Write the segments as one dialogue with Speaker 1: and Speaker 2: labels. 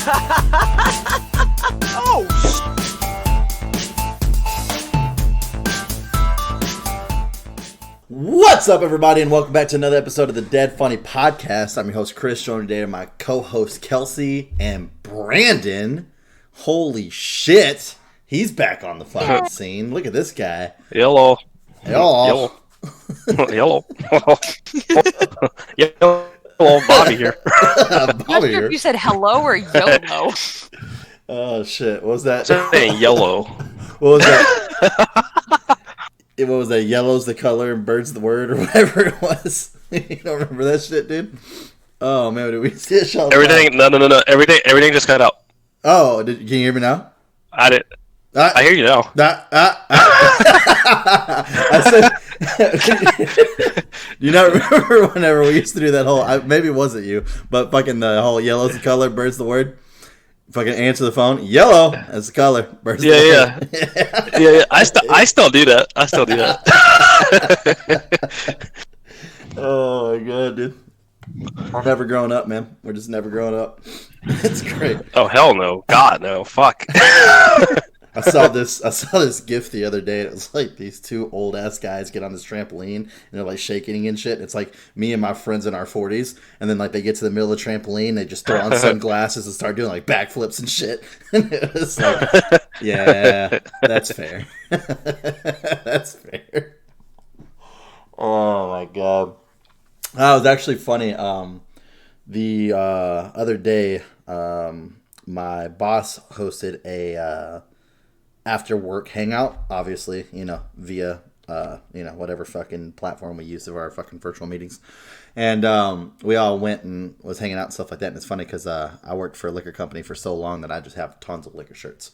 Speaker 1: Oh,
Speaker 2: What's up, everybody, and welcome back to another episode of the Dead Funny Podcast. I'm your host, Chris, joined today by my co-host, Kelsey, and Brandon. Holy shit, he's back on the fucking scene. Look at this guy.
Speaker 3: Yellow.
Speaker 2: Hello.
Speaker 3: Yellow. Yellow. Bobby here.
Speaker 2: Bobby here.
Speaker 4: You said hello or YOLO.
Speaker 2: Oh, shit. What was that?
Speaker 3: Saying yellow.
Speaker 2: What was that? What was that? Yellow's the color and bird's the word, or whatever it was. You don't remember that shit, dude? Oh, man, did we see a show?
Speaker 3: Everything, no. Everything just cut out.
Speaker 2: Oh, can you hear me now?
Speaker 3: I did. I hear you now.
Speaker 2: I said, do you not remember whenever we used to do that whole, maybe it wasn't you, but fucking the whole yellow's the color, bird's the word? Fucking answer the phone. Yellow as the color. Bird's the word.
Speaker 3: Yeah. I still do that.
Speaker 2: Oh, my God, dude. We're never growing up, man. We're just never growing up. It's great.
Speaker 3: Oh, hell no. God, no. Fuck.
Speaker 2: I saw this GIF the other day. It was like these two old ass guys get on this trampoline and they're like shaking and shit. It's like me and my friends in our 40s, and then like they get to the middle of the trampoline, they just throw on sunglasses and start doing like backflips and shit. And it was like, yeah, that's fair. That's fair. Oh my God. That was actually funny. The other day, my boss hosted a after work hangout, obviously, via whatever fucking platform we use of our fucking virtual meetings. And we all went and was hanging out and stuff like that. And it's funny because I worked for a liquor company for so long that I just have tons of liquor shirts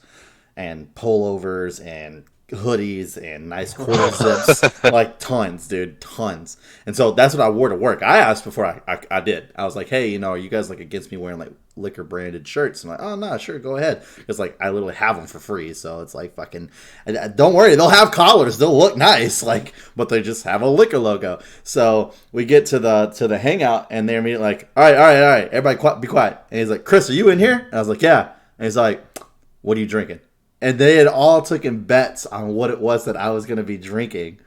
Speaker 2: and pullovers and hoodies and nice quarter zips, like tons, dude, tons. And so that's what I wore to work. I asked before I did. I was like, hey, are you guys like against me wearing like liquor branded shirts? I'm like, oh no, sure, go ahead, because like I literally have them for free. So it's like fucking, don't worry, they'll have collars, they'll look nice, like, but they just have a liquor logo. So we get to the hangout and they're immediately like, all right, everybody be quiet. And he's like, Chris, are you in here? And I was like, yeah. And he's like, what are you drinking? And they had all taken bets on what it was that I was going to be drinking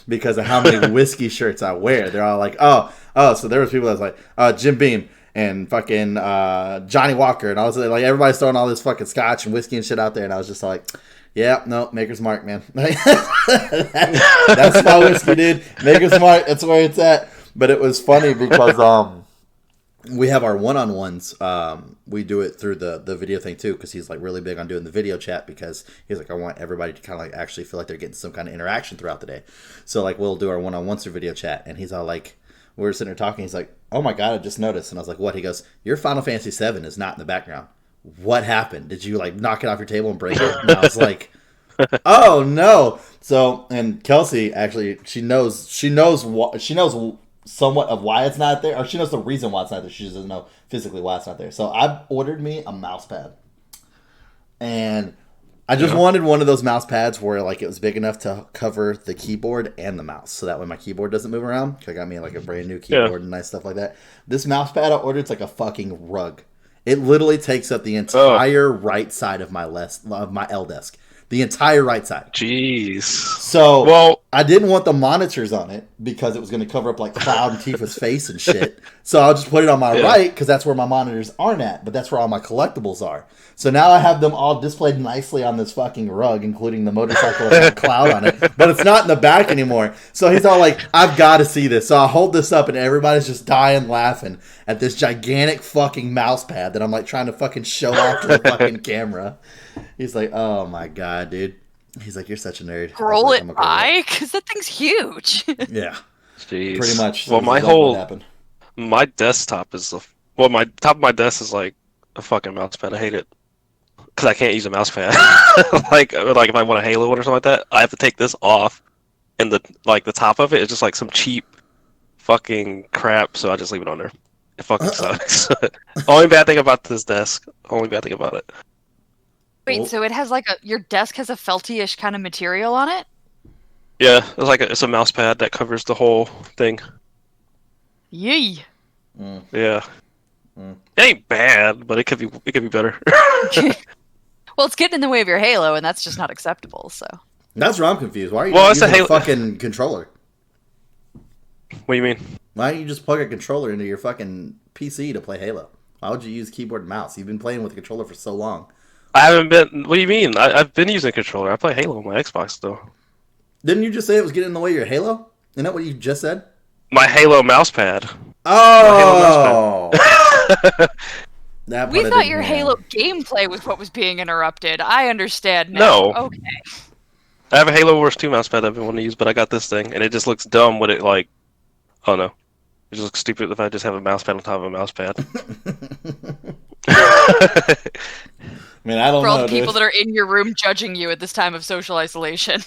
Speaker 2: because of how many whiskey shirts I wear. They're all like, oh. So there was people that was like, Jim Beam and fucking Johnny Walker. And I was like, everybody's throwing all this fucking scotch and whiskey and shit out there. And I was just like, yeah, no, Maker's Mark, man. That's my whiskey, dude. Maker's Mark, that's where it's at. But it was funny because we have our one-on-ones. We do it through the video thing too, because he's like really big on doing the video chat, because he's like, I want everybody to kind of like actually feel like they're getting some kind of interaction throughout the day. So like we'll do our one-on-ones through video chat, and he's all like, we're sitting there talking. He's like, oh my God, I just noticed. And I was like, what? He goes, your Final Fantasy VII is not in the background. What happened? Did you like knock it off your table and break it? And I was like, oh no. So, and Kelsey actually, she knows somewhat of why it's not there, or she knows the reason why it's not there. She just doesn't know physically why it's not there. So I ordered me a mouse pad, and I just wanted one of those mouse pads where like it was big enough to cover the keyboard and the mouse, so that way my keyboard doesn't move around. I got me like a brand new keyboard and nice stuff like that. This mouse pad I ordered, it's like a fucking rug. It literally takes up the entire right side of my L desk. The entire right side.
Speaker 3: Jeez.
Speaker 2: So, I didn't want the monitors on it because it was going to cover up like Cloud and Tifa's face and shit. So I'll just put it on my right because that's where my monitors aren't at, but that's where all my collectibles are. So now I have them all displayed nicely on this fucking rug, including the motorcycle and Cloud on it, but it's not in the back anymore. So he's all like, I've got to see this. So I hold this up and everybody's just dying laughing at this gigantic fucking mouse pad that I'm like trying to fucking show off to the fucking camera. He's like, oh my God, dude. He's like, you're such a nerd.
Speaker 4: Roll it by, because that thing's huge.
Speaker 2: Yeah.
Speaker 3: Jeez.
Speaker 2: Pretty much.
Speaker 3: Well, my desktop is my top of my desk is like a fucking mouse pad. I hate it because I can't use a mouse pad. like if I want a Halo one or something like that, I have to take this off, and the top of it is just like some cheap fucking crap. So I just leave it on there. It fucking sucks. Only bad thing about this desk. Only bad thing about it.
Speaker 4: Wait, so it has like your desk has a felty-ish kind of material on it?
Speaker 3: Yeah, it's a mouse pad that covers the whole thing.
Speaker 4: Yay.
Speaker 3: Yeah. It ain't bad, but it could be better.
Speaker 4: Well, it's getting in the way of your Halo, and that's just not acceptable. So
Speaker 2: That's where I'm confused. Why are you
Speaker 3: Well,
Speaker 2: not
Speaker 3: it's a
Speaker 2: using a
Speaker 3: Halo-
Speaker 2: fucking controller?
Speaker 3: What do you mean?
Speaker 2: Why don't you just plug a controller into your fucking PC to play Halo? Why would you use keyboard and mouse? You've been playing with a controller for so long.
Speaker 3: I haven't been. What do you mean? I've been using a controller. I play Halo on my Xbox though.
Speaker 2: Didn't you just say it was getting in the way of your Halo? Isn't that what you just said?
Speaker 3: My Halo mousepad.
Speaker 2: Oh! That
Speaker 4: we
Speaker 2: part I
Speaker 4: thought
Speaker 2: didn't
Speaker 4: your
Speaker 2: hear.
Speaker 4: Halo gameplay was what was being interrupted. I understand now.
Speaker 3: No.
Speaker 4: Okay.
Speaker 3: I have a Halo Wars 2 mousepad I've been wanting to use, but I got this thing, and it just looks dumb with it like. Oh no. It just looks stupid if I just have a mousepad on top of a mousepad.
Speaker 2: I mean, I don't
Speaker 4: For all
Speaker 2: know,
Speaker 4: the people
Speaker 2: dude.
Speaker 4: that are in your room judging you at this time of social isolation.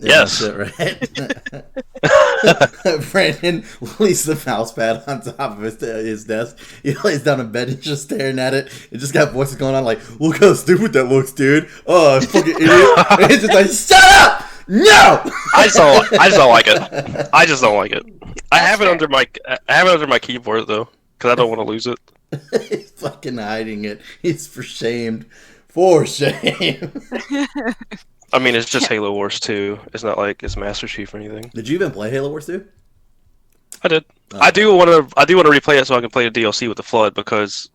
Speaker 2: Yeah,
Speaker 3: Yes.
Speaker 2: that's it, right? Brandon leaves the mouse pad on top of his desk. He lays down in bed and just staring at it. It just got voices going on like, look how stupid that looks, dude. Oh, fucking idiot. And he's just like, shut up! No!
Speaker 3: I just don't like it. I just don't like it. I have it
Speaker 4: fair.
Speaker 3: under my keyboard though, because I don't want to lose it.
Speaker 2: He's fucking hiding it. He's for shame. For shame.
Speaker 3: I mean, it's just Halo Wars 2. It's not like it's Master Chief or anything.
Speaker 2: Did you even play Halo Wars 2?
Speaker 3: I did.
Speaker 2: Oh.
Speaker 3: I do want to replay it so I can play the DLC with the Flood because,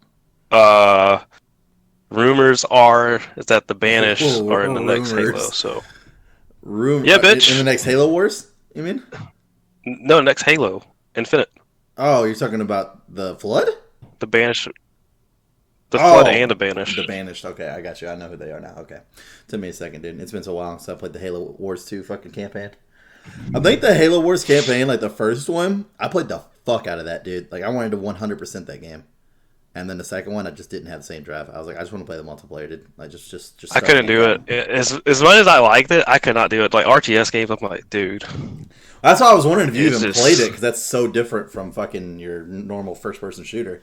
Speaker 3: rumors are that the Banish
Speaker 2: Whoa,
Speaker 3: are in the next
Speaker 2: rumors.
Speaker 3: Halo. So
Speaker 2: Yeah,
Speaker 3: bitch.
Speaker 2: In the next Halo Wars, you mean?
Speaker 3: no, next Halo Infinite.
Speaker 2: Oh, you're talking about the Flood?
Speaker 3: The Banish, the Flood
Speaker 2: Oh,
Speaker 3: and the Banish.
Speaker 2: The Banished. Okay, I got you. I know who they are now. Okay. Took me a second, dude. It's been so long since I played the Halo Wars 2 fucking campaign. I think the Halo Wars campaign, like the first one, I played the fuck out of that, dude. Like, I wanted to 100% that game. And then the second one, I just didn't have the same drive. I was like, I just want to play the multiplayer, dude. Like, just
Speaker 3: I
Speaker 2: start
Speaker 3: couldn't
Speaker 2: the
Speaker 3: do
Speaker 2: game.
Speaker 3: it. As much as I liked it, I could not do it. Like RTS games, I'm like, dude.
Speaker 2: That's why I was wondering if you
Speaker 3: It's
Speaker 2: even
Speaker 3: just-
Speaker 2: played it, because that's so different from fucking your normal first-person shooter.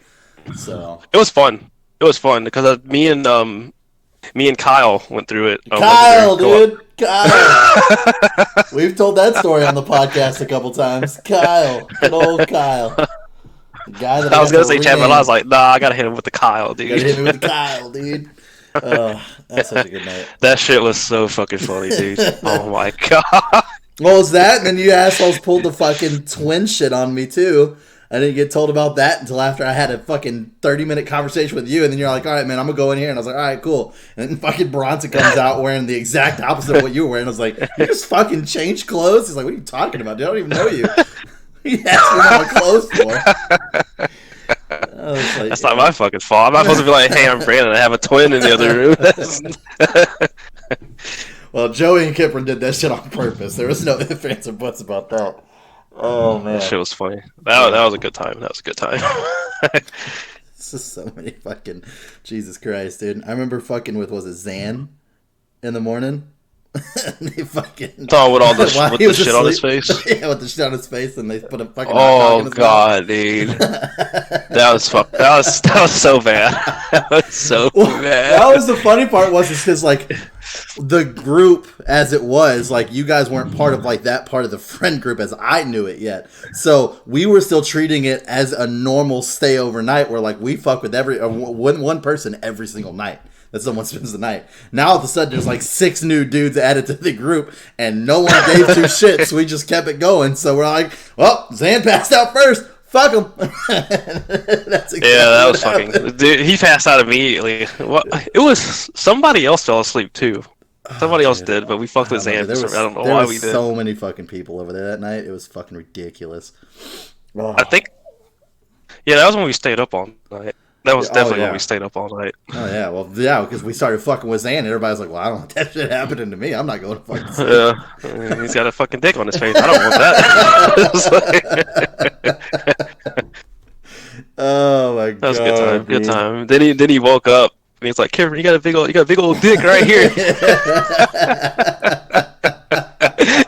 Speaker 2: So...
Speaker 3: It was fun. It was fun because me and Kyle went through it.
Speaker 2: Kyle,
Speaker 3: Legendary
Speaker 2: dude. Kyle. We've told that story on the podcast a couple times. Kyle. Good old Kyle. The guy that
Speaker 3: I was
Speaker 2: got
Speaker 3: gonna
Speaker 2: to
Speaker 3: say Chad, but
Speaker 2: rename.
Speaker 3: I was like, nah, I gotta hit him with the Kyle,
Speaker 2: You gotta hit me
Speaker 3: dude.
Speaker 2: with Kyle, dude. That's such a good night.
Speaker 3: That shit was so fucking funny, dude. Oh my god.
Speaker 2: Well, it's that, and then you assholes pulled the fucking twin shit on me, too. I didn't get told about that until after I had a fucking 30-minute conversation with you, and then you're like, all right, man, I'm gonna go in here. And I was like, all right, cool. And then fucking Bronson comes out wearing the exact opposite of what you were wearing. I was like, you just fucking changed clothes? He's like, what are you talking about, dude? I don't even know you. He asked me what my clothes for. I was like,
Speaker 3: That's not my fucking fault. I'm not supposed to be like, hey, I'm Brandon. I have a twin in the other room.
Speaker 2: Well, Joey and Kipper did that shit on purpose. There was no ifs, ands, or buts about that. Oh, man.
Speaker 3: That shit was funny. That was a good time. That was a good time.
Speaker 2: It's just so many fucking... Jesus Christ, dude. I remember fucking with, was it Zan in the morning? And he fucking...
Speaker 3: Oh, with all the
Speaker 2: while
Speaker 3: with
Speaker 2: he
Speaker 3: the
Speaker 2: was
Speaker 3: shit on his
Speaker 2: asleep-
Speaker 3: face.
Speaker 2: Yeah, with the shit on his face, and they put a fucking hot dog in
Speaker 3: Oh
Speaker 2: his
Speaker 3: god, dude. That was that was so bad. That was so
Speaker 2: Well,
Speaker 3: bad.
Speaker 2: that was the funny part was because like the group as it was like you guys weren't part of like that part of the friend group as I knew it yet, so we were still treating it as a normal stay overnight where like we fuck with one person every single night that someone spends the night. Now all of a sudden there's like 6 new dudes added to the group and no one gave 2 shits. We just kept it going, so we're like, well, Zan passed out first. Fuck him. That's exactly
Speaker 3: Yeah, that was
Speaker 2: what
Speaker 3: fucking.
Speaker 2: happened.
Speaker 3: Dude, he passed out immediately. What? It was somebody else fell asleep too. Somebody else
Speaker 2: dude.
Speaker 3: did, but we fucked with Zan.
Speaker 2: There
Speaker 3: I
Speaker 2: was,
Speaker 3: don't know
Speaker 2: there
Speaker 3: why
Speaker 2: was
Speaker 3: we did.
Speaker 2: so many fucking people over there that night. It was fucking ridiculous.
Speaker 3: I think. Yeah, that was when we stayed up all night. That was
Speaker 2: Yeah,
Speaker 3: definitely
Speaker 2: yeah.
Speaker 3: when we stayed up all night.
Speaker 2: Oh yeah, well yeah, because we started fucking with Zan, and everybody's like, "Well, I don't want that shit happening to me. I'm not going to fucking sleep."
Speaker 3: Yeah, he's got a fucking dick on his face. I don't want that. It's like-
Speaker 2: Oh my god,
Speaker 3: That was a good time. Good
Speaker 2: dude.
Speaker 3: time. Then he woke up and he's like, "Kevin, you got a big old dick right here."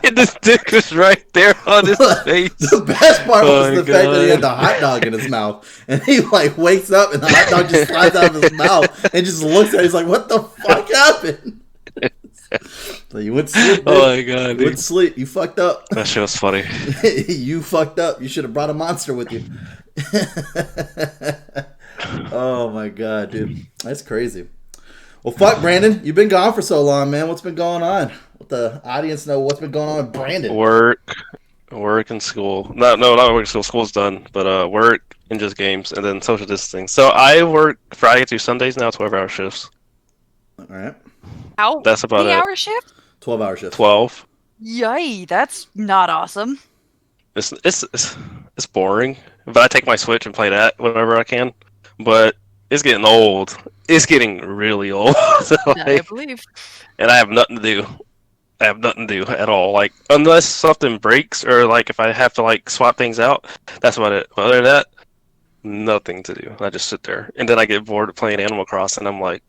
Speaker 3: And this dick was right there on his face.
Speaker 2: The best part was
Speaker 3: Oh,
Speaker 2: the fact that he had
Speaker 3: God.
Speaker 2: the hot dog in his mouth, and he like wakes up and the hot dog just slides out of his mouth and just looks at it. He's like, "What the fuck happened?" So you went to sleep. Dude.
Speaker 3: Oh my god,
Speaker 2: You went
Speaker 3: dude.
Speaker 2: to sleep. You fucked up.
Speaker 3: That shit was funny.
Speaker 2: You fucked up. You should have brought a monster with you. Oh my god, dude, that's crazy. Well, fuck, Brandon, you've been gone for so long, man. What's been going on? Let the audience know what's been going on with Brandon.
Speaker 3: Work and school. No, not work and school. School's done, but work and just games, and then social distancing. So I work Friday through Sundays now, 12-hour shifts.
Speaker 2: All right,
Speaker 4: How
Speaker 3: That's about
Speaker 4: many
Speaker 3: it.
Speaker 4: hour shift?
Speaker 2: 12-hour shift.
Speaker 3: 12.
Speaker 4: Yay, that's not awesome.
Speaker 3: It's boring, but I take my Switch and play that whenever I can. But it's getting old. It's getting really old.
Speaker 4: I believe.
Speaker 3: And I have nothing to do. I have nothing to do at all. Like, unless something breaks or like if I have to like swap things out, that's about it. But other than that, nothing to do. I just sit there, and then I get bored of playing Animal Crossing. And I'm like,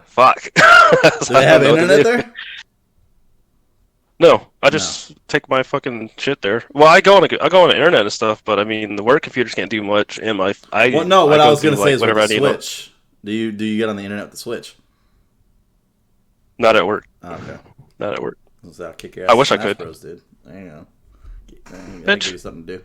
Speaker 3: fuck.
Speaker 2: Do they have internet there?
Speaker 3: No, I just take my fucking shit there. Well, I go on the internet and stuff, but I mean, the work computers can't do much. And what I
Speaker 2: was going to say is with
Speaker 3: whenever
Speaker 2: the
Speaker 3: I need
Speaker 2: Switch. Do you get on the internet with the Switch?
Speaker 3: Not at work.
Speaker 2: Oh, okay.
Speaker 3: Not at work.
Speaker 2: I'll kick your ass.
Speaker 3: I wish I
Speaker 2: Smash
Speaker 3: could.
Speaker 2: Bros, dude. There you go. I'll
Speaker 3: Bitch.
Speaker 2: give you something to do.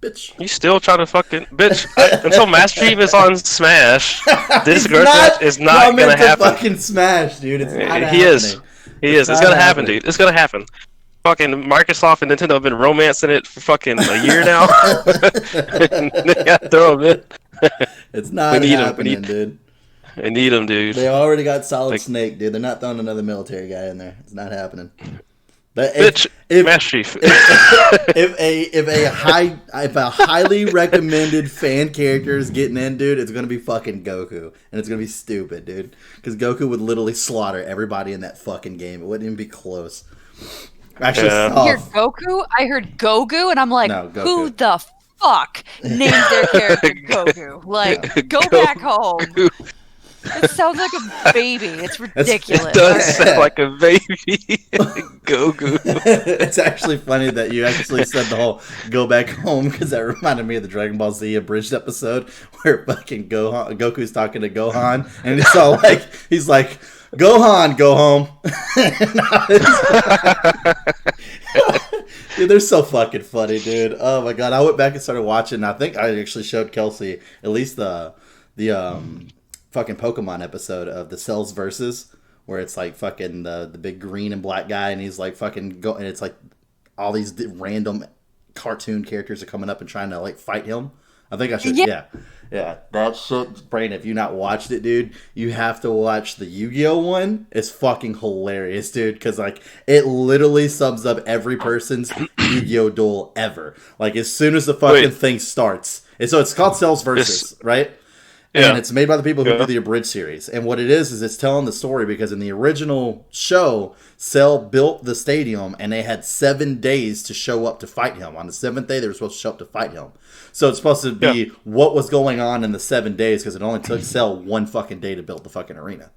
Speaker 2: Bitch.
Speaker 3: You still trying to fucking bitch until Master Chief is on Smash. This
Speaker 2: It's
Speaker 3: girl
Speaker 2: not
Speaker 3: is not gonna happen.
Speaker 2: Fucking Smash, dude. It's not
Speaker 3: He
Speaker 2: happening.
Speaker 3: is. He is. It's
Speaker 2: not
Speaker 3: gonna happen,
Speaker 2: happening.
Speaker 3: dude. It's gonna happen. Fucking Microsoft and Nintendo have been romancing it for fucking a year now. They gotta throw them in.
Speaker 2: It's not
Speaker 3: We need 'em.
Speaker 2: happening, dude.
Speaker 3: I need them, dude.
Speaker 2: They already got Solid
Speaker 3: Like-
Speaker 2: Snake, dude. They're not throwing another military guy in there. It's not happening. But
Speaker 3: Bitch, Master Chief.
Speaker 2: if a highly recommended fan character is getting in, dude, it's gonna be fucking Goku, and it's gonna be stupid, dude. Because Goku would literally slaughter everybody in that fucking game. It wouldn't even be close. Actually,
Speaker 3: Yeah.
Speaker 4: You hear Goku? I heard Goku, and I'm like,
Speaker 2: No, Goku.
Speaker 4: who the fuck named their character Goku? Like, go back home. It sounds like a baby. It's ridiculous.
Speaker 3: It does sound like a baby. Goku.
Speaker 2: It's actually funny that you actually said the whole "go back home" because that reminded me of the Dragon Ball Z abridged episode where fucking Goku's talking to Gohan, and it's all like he's like, "Gohan, go home." Dude, they're so fucking funny, dude. Oh my god, I went back and started watching. I think I actually showed Kelsey at least the fucking Pokemon episode of the Cells Versus, where it's like fucking the big green and black guy, and he's like fucking go, and it's like all these random cartoon characters are coming up and trying to like fight him. I think I should, yeah. That shit, Brain. If you not watched it, dude, you have to watch the Yu-Gi-Oh one. It's fucking hilarious, dude, because like it literally sums up every person's Yu-Gi-Oh duel ever. Like as soon as the fucking thing starts, and so it's called Cells Versus, right? And it's made by the people who do the Abridged series. And what it is it's telling the story because in the original show, Cell built the stadium and they had 7 days to show up to fight him. On the 7th day, they were supposed to show up to fight him. So it's supposed to be what was going on in the 7 days because it only took Cell 1 fucking day to build the fucking arena.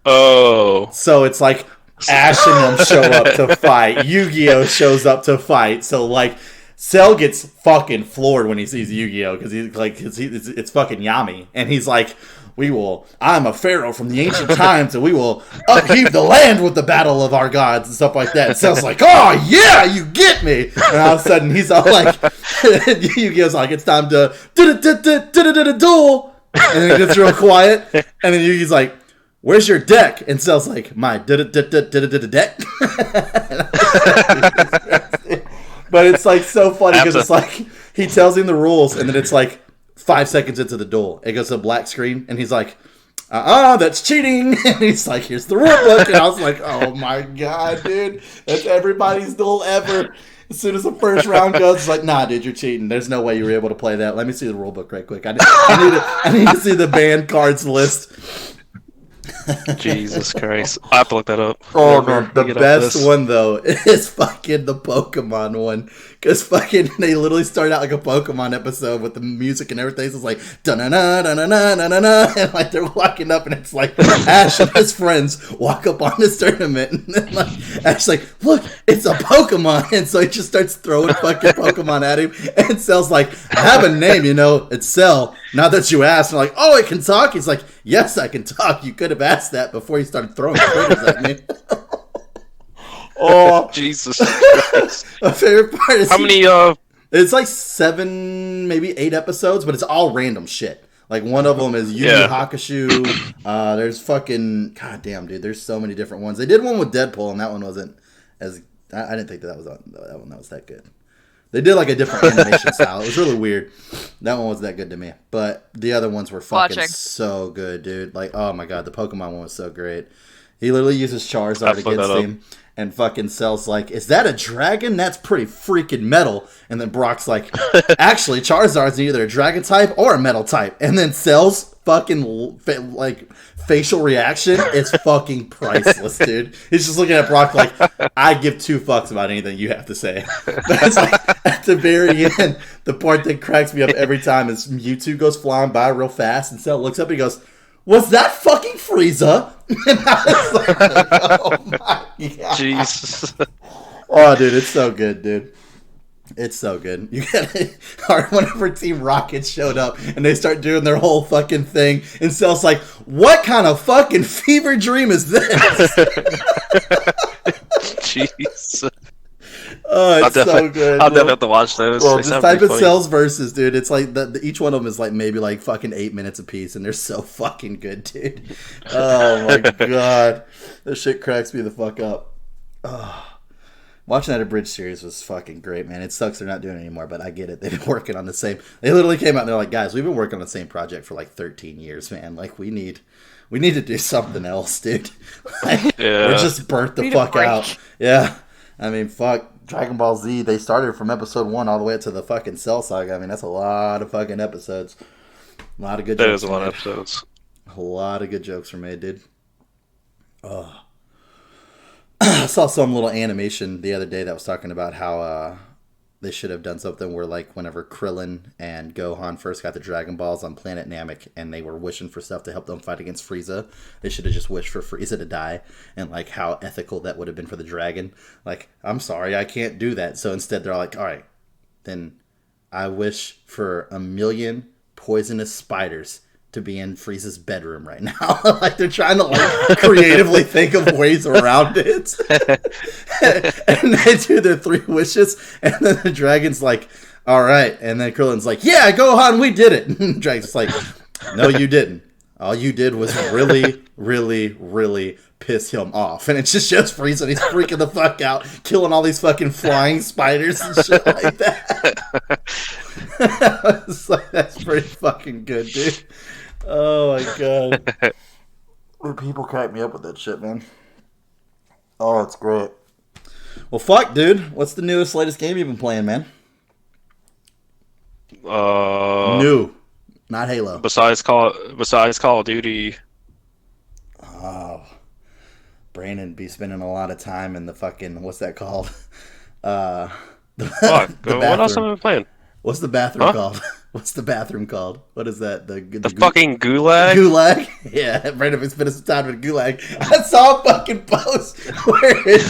Speaker 3: Oh.
Speaker 2: So it's like Ash and them show up to fight. Yu-Gi-Oh shows up to fight. So like Cell gets fucking floored when he sees Yu-Gi-Oh because he's like it's fucking Yami, and he's like, I'm a pharaoh from the ancient times, and we will upheave the land with the battle of our gods and stuff like that. And Cell's like, oh yeah, you get me, and all of a sudden he's all like, Yu-Gi-Oh's like, it's time to duel, and then it gets real quiet, and then Yu-Gi's like, where's your deck? And Cell's like, my deck. But it's like so funny because it's like he tells him the rules and then it's like 5 seconds into the duel. It goes to a black screen and he's like, that's cheating. And he's like, here's the rule book. And I was like, oh my god, dude. That's everybody's duel ever. As soon as the first round goes, it's like, nah, dude, you're cheating. There's no way you were able to play that. Let me see the rule book right quick. I need to see the banned cards list.
Speaker 3: Jesus Christ. I have to look that up.
Speaker 2: Oh man, the best one though is fucking the Pokemon one. Because fucking they literally start out like a Pokemon episode with the music and everything. So it's like da-na-na, da-na-na, da-na-na, and like they're walking up and it's like Ash and his friends walk up on this tournament and then like Ash's like, look, it's a Pokemon, and so he just starts throwing fucking Pokemon at him and Cell's like, I have a name, it's Cell. Now that you asked, I'm like, oh, it can talk? He's like, yes, I can talk. You could have asked that before you started throwing critters at me. Oh,
Speaker 3: Jesus Christ.
Speaker 2: My favorite part is
Speaker 3: how many
Speaker 2: it's like 7, maybe 8 episodes, but it's all random shit. Like one of them is Yu Yu
Speaker 3: Yeah.
Speaker 2: Hakusho. There's fucking goddamn dude. There's so many different ones. They did one with Deadpool, and that one wasn't as. I didn't think that one that was that good. They did like a different animation style. It was really weird. That one wasn't that good to me. But the other ones were fucking
Speaker 4: Watching.
Speaker 2: so good, dude. Like, oh my god, the Pokemon one was so great. He literally uses Charizard
Speaker 3: fucked
Speaker 2: against
Speaker 3: that up.
Speaker 2: him, and fucking Cell's like, "Is that a dragon? That's pretty freaking metal." And then Brock's like, "Actually, Charizard's either a dragon type or a metal type." And then Cell's fucking like facial reaction is fucking priceless, dude. He's just looking at Brock like, "I give two fucks about anything you have to say." That's like at the very end, the part that cracks me up every time is Mewtwo goes flying by real fast, and Cell looks up and he goes, "Was that fucking Frieza?" And I was like, "Oh my god!"
Speaker 3: Jesus.
Speaker 2: Oh, dude, it's so good, dude. It's so good. You get it. Whenever Team Rocket showed up and they start doing their whole fucking thing, and Cell's like, "What kind of fucking fever dream is this?"
Speaker 3: Jeez.
Speaker 2: Oh, it's so good.
Speaker 3: I'll
Speaker 2: dude.
Speaker 3: definitely have to watch those.
Speaker 2: Well,
Speaker 3: They
Speaker 2: just
Speaker 3: sound
Speaker 2: type
Speaker 3: pretty
Speaker 2: in
Speaker 3: funny.
Speaker 2: Cells versus, dude. It's like each one of them is like maybe like fucking 8 minutes apiece, and they're so fucking good, dude. Oh my god, this shit cracks me the fuck up. Oh. Watching that abridged series was fucking great, man. It sucks they're not doing it anymore, but I get it. They've been working on the same. They literally came out and they're like, "Guys, we've been working on the same project for like 13 years, man. Like we need to do something else, dude. Like,
Speaker 3: Yeah.
Speaker 2: we're just burnt the
Speaker 4: Need a
Speaker 2: fuck
Speaker 4: break.
Speaker 2: out." Yeah, I mean, fuck. Dragon Ball Z, they started from episode 1 all the way up to the fucking Cell Saga. I mean, that's a lot of fucking episodes. A lot of good
Speaker 3: That
Speaker 2: jokes.
Speaker 3: is a
Speaker 2: were
Speaker 3: lot of
Speaker 2: made.
Speaker 3: episodes.
Speaker 2: A lot of good jokes were made, dude. Oh. I saw some little animation the other day that was talking about how they should have done something where, like, whenever Krillin and Gohan first got the Dragon Balls on planet Namek and they were wishing for stuff to help them fight against Frieza, they should have just wished for Frieza to die, and, like, how ethical that would have been for the dragon. Like, I'm sorry, I can't do that. So instead they're like, all right, then I wish for 1,000,000 poisonous spiders to be in Frieza's bedroom right now. Like they're trying to like creatively think of ways around it. And they do their 3 wishes, and then the dragon's like, "All right," and then Krillin's like, "Yeah, Gohan, we did it." And the dragon's like, "No, you didn't. All you did was really, really, really piss him off." And it just shows Frieza and he's freaking the fuck out, killing all these fucking flying spiders and shit like that. It's like, that's pretty fucking good, dude. Oh my god. People crack me up with that shit, man. Oh, it's great. Well, fuck, dude. What's the newest, latest game you've been playing, man? New. Not Halo.
Speaker 3: Besides Call of Duty,
Speaker 2: Oh. Brandon be spending a lot of time in the fucking, what's that called? The,
Speaker 3: fuck.
Speaker 2: the
Speaker 3: What else have
Speaker 2: bathroom.
Speaker 3: I been playing?
Speaker 2: What's the bathroom
Speaker 3: Huh?
Speaker 2: called? What's the bathroom called? What is that?
Speaker 3: The fucking gulag.
Speaker 2: Gulag? Yeah, Brandon been spending some time in Gulag. I saw a fucking post where it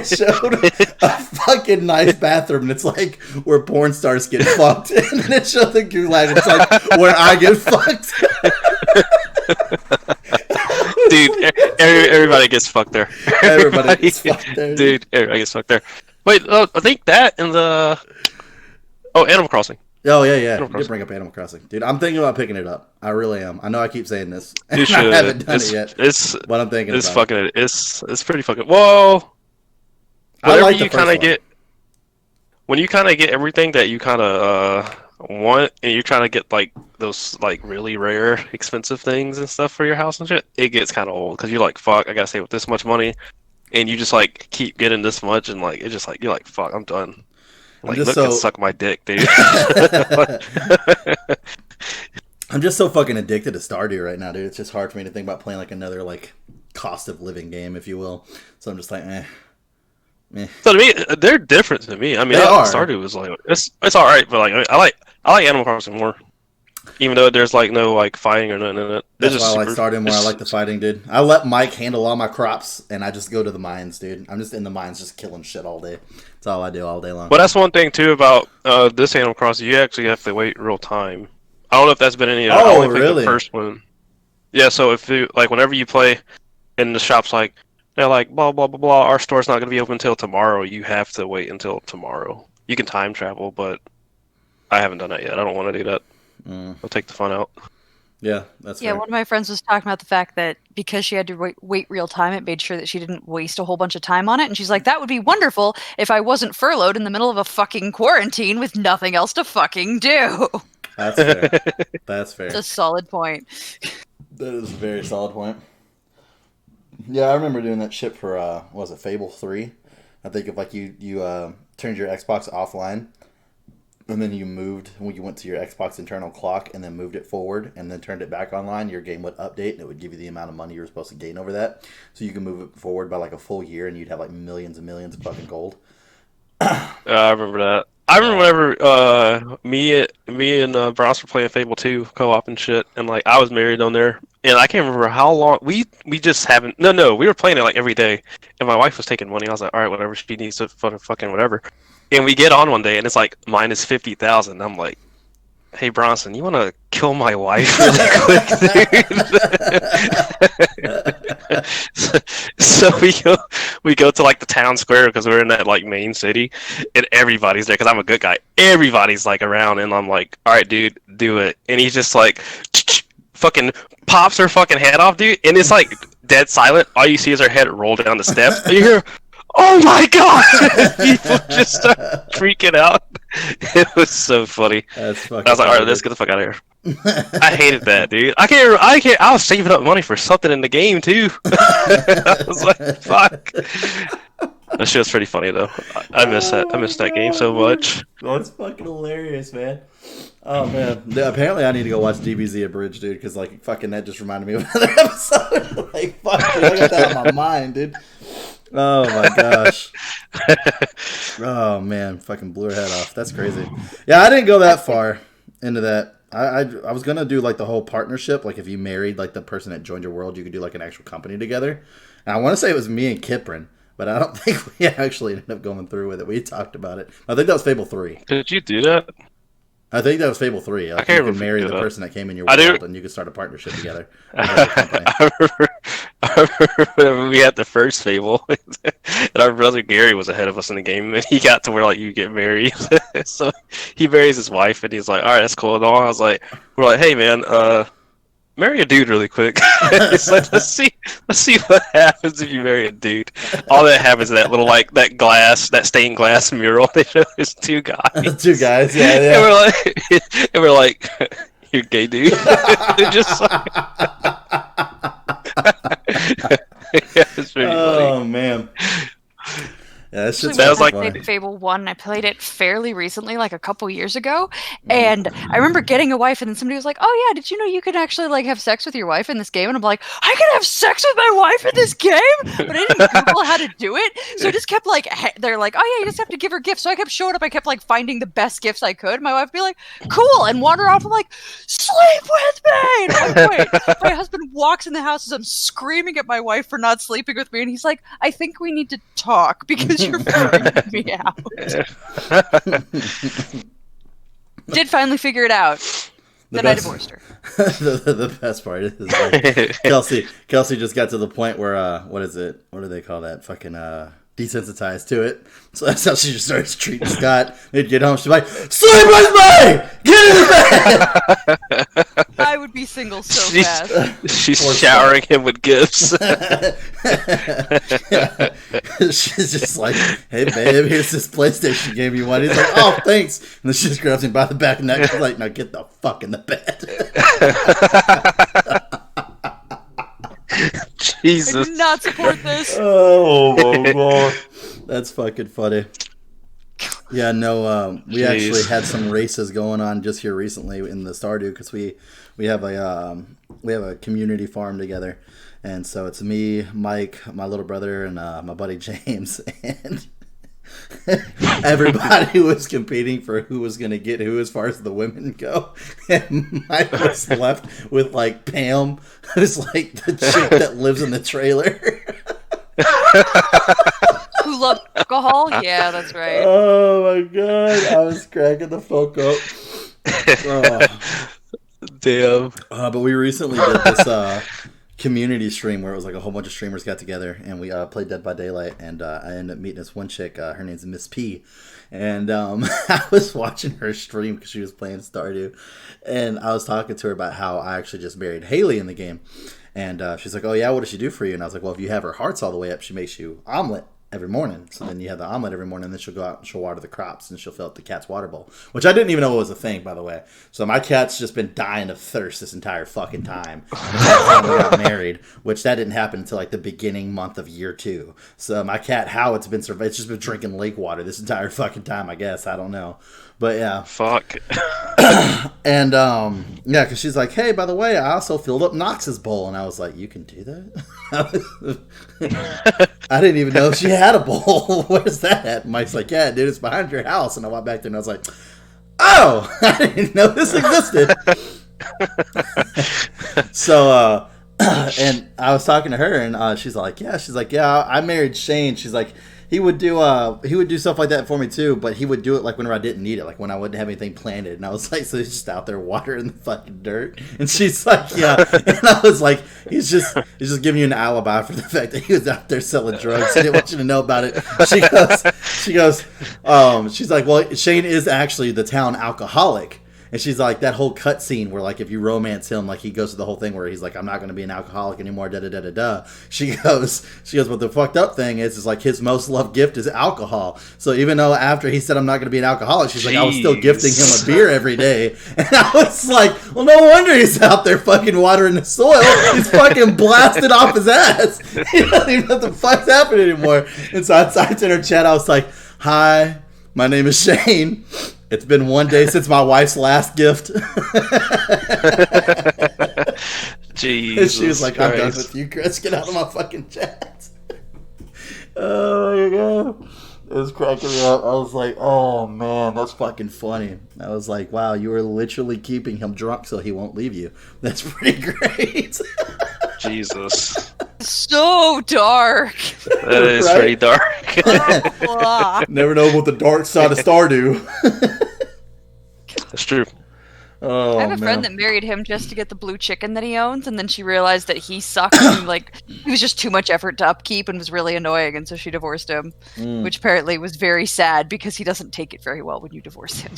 Speaker 2: showed a fucking nice bathroom, and it's like where porn stars get fucked, and then it showed the Gulag, and it's like where I get fucked.
Speaker 3: Dude, everybody gets fucked there.
Speaker 2: Everybody gets fucked there,
Speaker 3: Dude, everybody gets fucked there. Wait, I think that and the Animal Crossing.
Speaker 2: Oh yeah, yeah.
Speaker 3: Animal
Speaker 2: You did
Speaker 3: Crossing.
Speaker 2: bring up Animal Crossing, dude. I'm thinking about picking it up. I really am. I know I keep saying this, and
Speaker 3: You should.
Speaker 2: I haven't done it yet.
Speaker 3: It's
Speaker 2: But I'm thinking
Speaker 3: it's
Speaker 2: about
Speaker 3: fucking it. It's pretty fucking. Well,
Speaker 2: I
Speaker 3: whenever
Speaker 2: like the
Speaker 3: you
Speaker 2: first
Speaker 3: kind of
Speaker 2: one.
Speaker 3: get when you kind of get everything that you kind of want, and you're trying to get like those like really rare, expensive things and stuff for your house and shit, it gets kind of old because you're like, fuck, I gotta save up this much money, and you just like keep getting this much, and like it's just like you're like, fuck, I'm done. Like,
Speaker 2: just
Speaker 3: look
Speaker 2: so-
Speaker 3: and suck my dick, dude.
Speaker 2: I'm just so fucking addicted to Stardew right now, dude. It's just hard for me to think about playing like another like cost of living game, if you will. So I'm just like,
Speaker 3: So to me, they're different to me. I mean,
Speaker 2: They are.
Speaker 3: Stardew is like it's all right, but like I like Animal Crossing more, even though there's like no like fighting or nothing in it.
Speaker 2: That's
Speaker 3: It's
Speaker 2: why I
Speaker 3: just
Speaker 2: like
Speaker 3: super-
Speaker 2: Stardew more. I like the fighting, dude. I let Mike handle all my crops, and I just go to the mines, dude. I'm just in the mines, just killing shit all day. That's all I do all day long.
Speaker 3: But that's one thing too about this Animal Crossing. You actually have to wait real time. I don't know if that's been any. I
Speaker 2: Oh,
Speaker 3: only played
Speaker 2: really?
Speaker 3: The first one. Yeah. So if you like, whenever you play, and the shop's like, they're like, blah blah blah blah. Our store's not going to be open until tomorrow. You have to wait until tomorrow. You can time travel, but I haven't done that yet. I don't want to do that. I'll take the fun out.
Speaker 2: Yeah, that's
Speaker 4: Yeah,
Speaker 2: fair.
Speaker 4: one of my friends was talking about the fact that because she had to wait real time, it made sure that she didn't waste a whole bunch of time on it. And she's like, that would be wonderful if I wasn't furloughed in the middle of a fucking quarantine with nothing else to fucking do.
Speaker 2: That's fair. That's fair.
Speaker 4: It's a solid point.
Speaker 2: That is a very solid point. Yeah, I remember doing that shit for what was it, Fable 3? I think if like you turned your Xbox offline and then you moved when you went to your Xbox internal clock and then moved it forward and then turned it back online, your game would update and it would give you the amount of money you were supposed to gain over that. So you can move it forward by like a full year and you'd have like millions and millions of fucking gold.
Speaker 3: I remember that. I remember whenever me and Bronx were playing Fable 2 co-op and shit, and like I was married on there, and I can't remember how long we just haven't. No, we were playing it like every day, and my wife was taking money. I was like, all right, whatever, she needs to fucking whatever. And we get on one day, and it's like minus 50,000. I'm like, hey Bronson, you want to kill my wife really quick, dude? so we go to like the town square because we're in that like main city, and everybody's there because I'm a good guy. Everybody's like around, and I'm like, all right, dude, do it. And he's just like, fucking pops her fucking head off, dude. And it's like dead silent. All you see is her head roll down the steps. And you hear, oh my god! People just start freaking out. It was so funny.
Speaker 2: That's fucking
Speaker 3: I was like, all right, let's get the fuck out of here. I hated that, dude. I can't. I was saving up money for something in the game too. I was like, fuck. That shit was pretty funny though. I miss that. I miss that game so much.
Speaker 2: That's fucking hilarious, man. Oh man. Yeah, apparently I need to go watch DBZ Abridged, dude, because like fucking that just reminded me of another episode. Like fuck, dude, I got that on my mind, dude. Oh my gosh. Oh man, fucking blew her head off. That's crazy. Yeah, I didn't go that far into that. I was gonna do like the whole partnership. Like if you married like the person that joined your world, you could do like an actual company together. And I want to say it was me and Kiprin, but I don't think we actually ended up going through with it. We talked about it. I think that was Fable 3.
Speaker 3: Did you do that?
Speaker 2: I think that was Fable 3. Like,
Speaker 3: I can't
Speaker 2: you could marry the
Speaker 3: remember that.
Speaker 2: person that came in your
Speaker 3: I do-
Speaker 2: world, and you could start a partnership together. Like a company.
Speaker 3: I remember whenever we had the first Fable, and our brother Gary was ahead of us in the game, and he got to where like you get married. So he marries his wife, and he's like, "All right, that's cool." And all I was like, "We're like, hey man, marry a dude really quick." It's like, let's see what happens if you marry a dude. All that happens is that little like that stained glass mural they show is two guys.
Speaker 2: Two guys, yeah.
Speaker 3: And we're like, you're gay, dude. They're just like, yeah, it's pretty
Speaker 2: Oh
Speaker 3: funny.
Speaker 2: man. Yeah, that shit's
Speaker 3: That was like-
Speaker 4: I played Fable 1. I played it fairly recently, like a couple years ago. And I remember getting a wife, and then somebody was like, oh yeah, did you know you could actually like have sex with your wife in this game? And I'm like, I can have sex with my wife in this game? But I didn't Google how to do it. So I just kept like, they're like, oh yeah, you just have to give her gifts. So I kept showing up. I kept like finding the best gifts I could. My wife would be like, cool, and wander off. I'm like, sleep with me. And at one point, my husband walks in the house as I'm screaming at my wife for not sleeping with me. And he's like, I think we need to talk because you're freaking me out. Did finally figure it out. Then I divorced her.
Speaker 2: The best part is like, Kelsey just got to the point where what is it? What do they call that? Fucking desensitized to it. So that's how she just starts treating Scott. They'd get home, she's like, sleep with me! Get in bed!
Speaker 4: I would be single so fast.
Speaker 3: She's showering him with gifts.
Speaker 2: She's just like, hey babe, here's this PlayStation game you want. He's like, oh thanks. And then she just grabs him by the back of the neck. She's like, now get the fuck in the bed.
Speaker 3: Jesus.
Speaker 4: I do not support this.
Speaker 2: Oh my god. That's fucking funny. Yeah, no, we actually had some races going on just here recently in the Stardew because we have a community farm together, and so it's me, Mike, my little brother, and my buddy James, and everybody was competing for who was going to get who as far as the women go, and Mike was left with like Pam, who's like the chick that lives in the trailer.
Speaker 4: Who love alcohol? Yeah, that's right.
Speaker 2: Oh my god, I was cracking the fuck up. Oh.
Speaker 3: Damn.
Speaker 2: But we recently did this community stream where it was like a whole bunch of streamers got together and we played Dead by Daylight, and I ended up meeting this one chick. Her name's Miss P, and I was watching her stream because she was playing Stardew, and I was talking to her about how I actually just married Haley in the game, and she's like, "Oh yeah, what does she do for you?" And I was like, "Well, if you have her hearts all the way up, she makes you omelet every morning. So then you have the omelet every morning, and then she'll go out and she'll water the crops, and she'll fill up the cat's water bowl," which I didn't even know was a thing, by the way. So my cat's just been dying of thirst this entire fucking time. Until we got married, which that didn't happen until like the beginning month of year 2. So my cat Howard's been it's just been drinking lake water this entire fucking time, I guess. I don't know. But yeah.
Speaker 3: Fuck.
Speaker 2: And yeah, because she's like, "Hey, by the way, I also filled up Knox's bowl," and I was like, "You can do that?" I didn't even know she had a bowl. Where's that at? And Mike's like, "Yeah, dude, it's behind your house." And I went back there and I was like, "Oh, I didn't know this existed." So, and I was talking to her, and she's like, "Yeah, I married Shane." She's like, he would do stuff like that for me too, but he would do it like whenever I didn't need it, like when I wouldn't have anything planted. And I was like, "So he's just out there watering the fucking dirt?" And she's like, "Yeah." And I was like, he's just giving you an alibi for the fact that he was out there selling drugs. He didn't want you to know about it. She's like, "Well, Shane is actually the town alcoholic." And she's like, that whole cut scene where, like, if you romance him, like, he goes through the whole thing where he's like, "I'm not going to be an alcoholic anymore, da-da-da-da-da." She goes, "But the fucked up thing is like, his most loved gift is alcohol." So even though after he said, "I'm not going to be an alcoholic," she's like, "I was still gifting him a beer every day." And I was like, well, no wonder he's out there fucking watering the soil. He's fucking blasted off his ass. He doesn't even know what the fuck's happening anymore. And so I typed in her chat, I was like, "Hi, my name is Shane. It's been one day since my wife's last gift."
Speaker 3: Jesus.
Speaker 2: And she was like, "I'm done
Speaker 3: Christ.
Speaker 2: with you, Chris. Get out of my fucking chat." Oh my god. It was cracking me up. I was like, "Oh man, that's fucking funny." I was like, "Wow, you were literally keeping him drunk so he won't leave you. That's pretty great."
Speaker 3: Jesus.
Speaker 4: So dark.
Speaker 3: That is
Speaker 2: Right?
Speaker 3: pretty dark.
Speaker 4: Blah.
Speaker 2: Never know what the dark side of Stardew.
Speaker 3: That's true.
Speaker 2: Oh,
Speaker 4: I have a friend that married him just to get the blue chicken that he owns, and then she realized that he sucked and like he was just too much effort to upkeep and was really annoying, and so she divorced him, which apparently was very sad because he doesn't take it very well when you divorce him.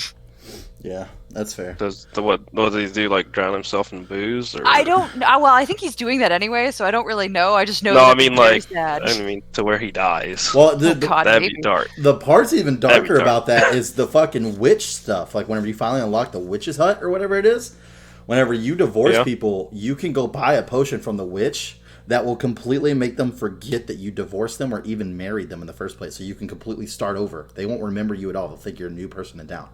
Speaker 2: Yeah, that's fair.
Speaker 3: What does he do? Like drown himself in booze? Or?
Speaker 4: I don't know. Well, I think he's doing that anyway, so I don't really know. I just know
Speaker 3: No,
Speaker 4: that
Speaker 3: I mean
Speaker 4: it's very
Speaker 3: like,
Speaker 4: sad.
Speaker 3: I mean to where he dies.
Speaker 2: Well,
Speaker 4: God,
Speaker 3: That'd
Speaker 4: maybe.
Speaker 3: be dark.
Speaker 2: the part's even
Speaker 3: That'd be
Speaker 2: darker
Speaker 3: dark.
Speaker 2: about that is the fucking witch stuff. Like whenever you finally unlock the witch's hut or whatever it is, whenever you divorce
Speaker 3: Yeah.
Speaker 2: people, you can go buy a potion from the witch that will completely make them forget that you divorced them or even married them in the first place. So you can completely start over. They won't remember you at all. They'll think you're a new person in town.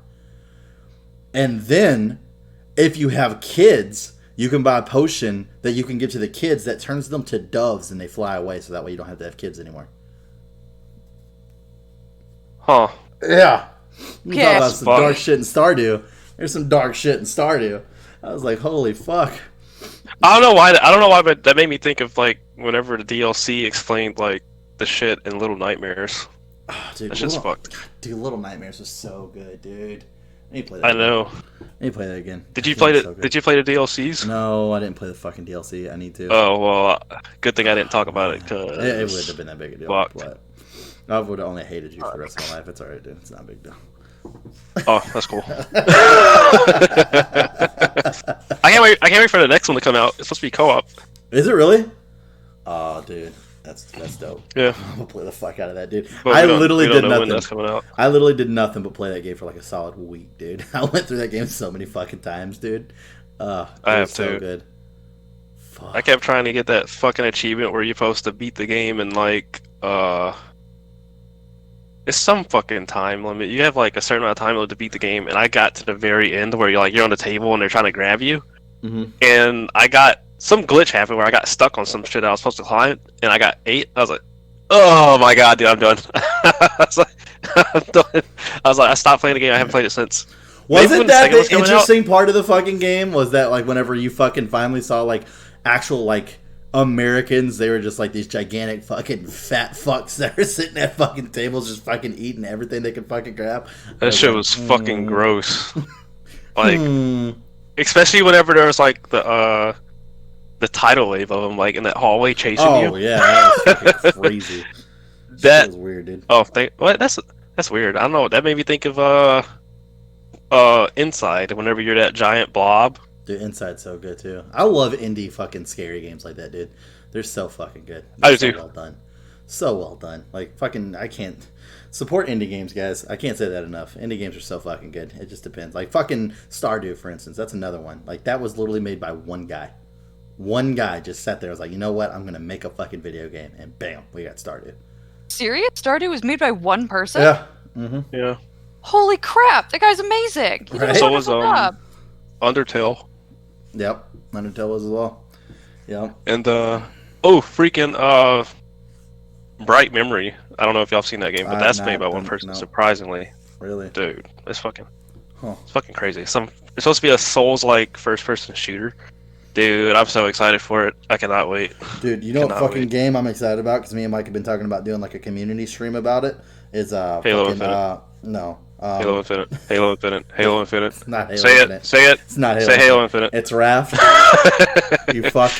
Speaker 2: And then, if you have kids, you can buy a potion that you can give to the kids that turns them to doves and they fly away. So that way you don't have to have kids anymore.
Speaker 3: Huh.
Speaker 2: Yeah. You
Speaker 4: Yeah.
Speaker 2: talk about
Speaker 3: That's
Speaker 2: some
Speaker 3: funny.
Speaker 2: dark shit in Stardew. There's some dark shit in Stardew. I was like, holy fuck.
Speaker 3: I don't know why, but that made me think of like whenever the DLC explained like the shit in Little Nightmares.
Speaker 2: Oh, dude,
Speaker 3: That shit's
Speaker 2: Little,
Speaker 3: fucked.
Speaker 2: dude, Little Nightmares was so good, dude. I need to play that.
Speaker 3: I
Speaker 2: again.
Speaker 3: know.
Speaker 2: I need to play that again.
Speaker 3: Did you
Speaker 2: That
Speaker 3: play
Speaker 2: game's
Speaker 3: the
Speaker 2: so good.
Speaker 3: Did you play the DLCs?
Speaker 2: No, I didn't play the fucking DLC. I need to.
Speaker 3: Oh well, good thing I didn't talk about it because
Speaker 2: It would have been that big a deal.
Speaker 3: Fucked.
Speaker 2: But I would have only hated you for the rest of my life. It's alright, dude. It's not a big deal.
Speaker 3: Oh, that's cool. I can't wait. I can't wait for the next one to come out. It's supposed to be co-op.
Speaker 2: Is it really? Oh, dude. That's dope.
Speaker 3: Yeah.
Speaker 2: I'm gonna play the fuck out of that, dude.
Speaker 3: But
Speaker 2: I
Speaker 3: we don't
Speaker 2: literally did
Speaker 3: know when that's
Speaker 2: nothing.
Speaker 3: coming out.
Speaker 2: I literally did nothing but play that game for like a solid week, dude. I went through that game so many fucking times, dude.
Speaker 3: I
Speaker 2: It
Speaker 3: have
Speaker 2: was so
Speaker 3: too.
Speaker 2: good. Fuck.
Speaker 3: I kept trying to get that fucking achievement where you're supposed to beat the game in like it's some fucking time limit. You have like a certain amount of time limit to beat the game, and I got to the very end where you're on the table and they're trying to grab you,
Speaker 2: Mhm.
Speaker 3: and I got some glitch happened where I got stuck on some shit I was supposed to climb, and I got 8. I was like, oh my god, dude, I'm done. I was like, I'm done. I stopped playing the game. I haven't played it since. Maybe
Speaker 2: Wasn't
Speaker 3: when the
Speaker 2: that
Speaker 3: second
Speaker 2: the
Speaker 3: one's coming out-
Speaker 2: interesting part of the fucking game? Was that like whenever you fucking finally saw like actual like Americans, they were just like these gigantic fucking fat fucks that are sitting at fucking tables just fucking eating everything they could fucking grab.
Speaker 3: That shit was fucking gross. Like,
Speaker 2: Hmm.
Speaker 3: especially whenever there was like the the tidal wave of them, like in that hallway chasing
Speaker 2: Oh
Speaker 3: you.
Speaker 2: yeah, that was fucking crazy. Shit
Speaker 3: That
Speaker 2: was weird, dude.
Speaker 3: what? That's weird. I don't know. That made me think of Inside. Whenever you're that giant blob.
Speaker 2: Dude, Inside's so good too. I love indie fucking scary games like that, dude. They're so fucking good. They're
Speaker 3: I do
Speaker 2: so
Speaker 3: too.
Speaker 2: well done. So well done. Like fucking I can't support indie games, guys. I can't say that enough. Indie games are so fucking good. It just depends. Like fucking Stardew, for instance. That's another one. Like that was literally made by one guy. One guy just sat there and was like, you know what? I'm gonna make a fucking video game, and bam, we got Stardew.
Speaker 4: Serious? Stardew was made by one person?
Speaker 2: Yeah. Mm-hmm.
Speaker 3: Yeah.
Speaker 4: Holy crap! That guy's amazing. He did
Speaker 2: Right?
Speaker 4: a
Speaker 3: So was
Speaker 4: wonderful job.
Speaker 3: Undertale
Speaker 2: Yep. Undertale was as well. Yep.
Speaker 3: and freaking Bright Memory. I don't know if y'all have seen that game, but that's made by one person.
Speaker 2: No.
Speaker 3: Surprisingly,
Speaker 2: Really?
Speaker 3: dude, it's
Speaker 2: Huh.
Speaker 3: fucking crazy. It's supposed to be a Souls-like first-person shooter. Dude, I'm so excited for it. I cannot wait.
Speaker 2: Dude, you know what
Speaker 3: Cannot
Speaker 2: fucking
Speaker 3: wait.
Speaker 2: game I'm excited about? Because me and Mike have been talking about doing like a community stream about it. Is
Speaker 3: Halo Infinite.
Speaker 2: No.
Speaker 3: Halo Infinite. Halo Infinite. Halo Infinite.
Speaker 2: It's not Halo
Speaker 3: Say
Speaker 2: Infinite.
Speaker 3: it. Say it.
Speaker 2: It's not Halo.
Speaker 3: Say Halo Infinite.
Speaker 2: It's Raft. You fuck.